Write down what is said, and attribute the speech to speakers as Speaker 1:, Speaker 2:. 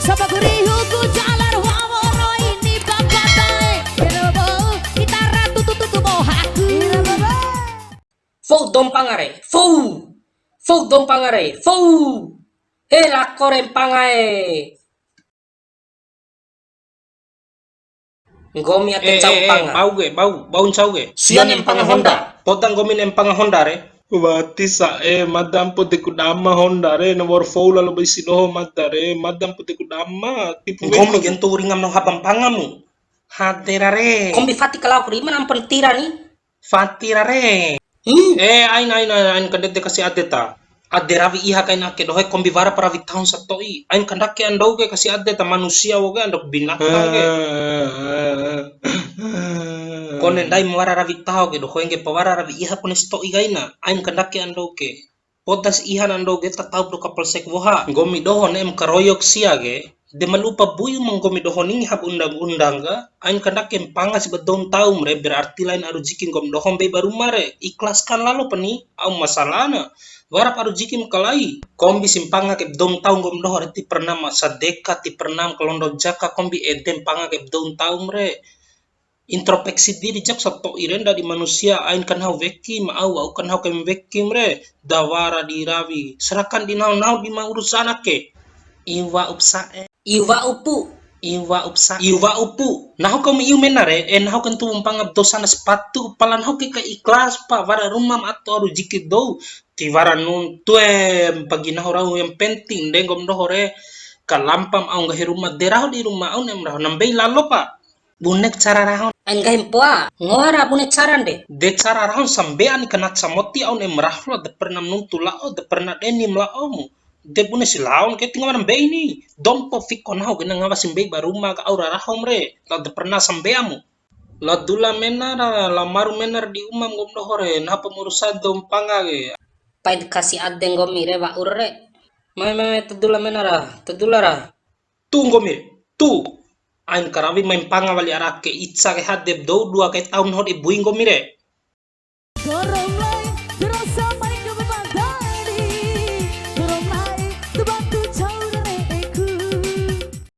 Speaker 1: Sabaguri huku jalar wawono ini bapatae. Irabo gitara tutu mohaku.
Speaker 2: Fou dom pangare, fou dom pangare, fou. Hela korem pangae. Gomi ate cau panga.
Speaker 3: Bau cau ge.
Speaker 2: Sian empanga Honda.
Speaker 3: Potang gomin empanga Honda re. Wati sa madam pote kudama Honda re na war foula lo bisi no madda re madam pote kudama tipu
Speaker 2: Gomi gento ringam no habang pangamu.
Speaker 3: hatera re.
Speaker 2: Kombi fati kalau kuri mana pentira ni.
Speaker 3: Fatira re. Ain kadete kasi adeta. Ade ravi iha kain ake dohe kombi vara para vi tahun satoi. Ain kandake andau ke kasi adeta manusia woge andok binatang ge. Konen dai muara ravi tahu ke dohe nge pawara ravi iha kone stoi gaina. Ain kandake andau ke. Potas iha andau ge tak tahu pro kapal sek woha. Gomi doho ne karoyok sia ge. De malupa buyu menggomi doho ning hab undang-undang ga. Ain kandake empanga si bedom tahu mre berarti lain aru jikin gom dohom be baru mare. Ikhlaskan lalu pani au masalahna. Warap aru jikim kalai kombi simpanga ke dom taung gom doho ti pernah sadeka ti pernah kelondo jaka kombi edem panga ke dom taung re introspeksi diri jak sato irenda di manusia ain kan hau veki ma au kan hau kem veki re dawara di rawi serahkan di nau di ma urusan ke iwa upu nah kau iu menare nah kan tu umpang dosana sepatu palan hau ke ikhlas pa wara rumam atau aru jikit do ti wara nun tuem pagi nah orang yang penting dengom dohore kalampam au ngahi rumah derah di rumah au nem rah nambei lalo pa bunek cara rahon
Speaker 2: Anggai poa ngora bune caran de.
Speaker 3: de cara rahon sambean kanat samoti au nem rah lo de pernah nuntu lao de pernah denim lao mu de bune silaun ke tinggal nambei ni dompo fikon hau kena ngawasin bei baruma ka aura rahom re la de pernah sambeamu la dula menara la maru menar di umam gom dohore nah pengurusan dom pangage
Speaker 2: Paid kasih adeng gomi re wa urre. Mai tedula menara, tedulara.
Speaker 3: tunggu mir tu ain karawi main panga wali arake itsa ke hadeb do dua ke tahun hodi buing gomire
Speaker 1: Goro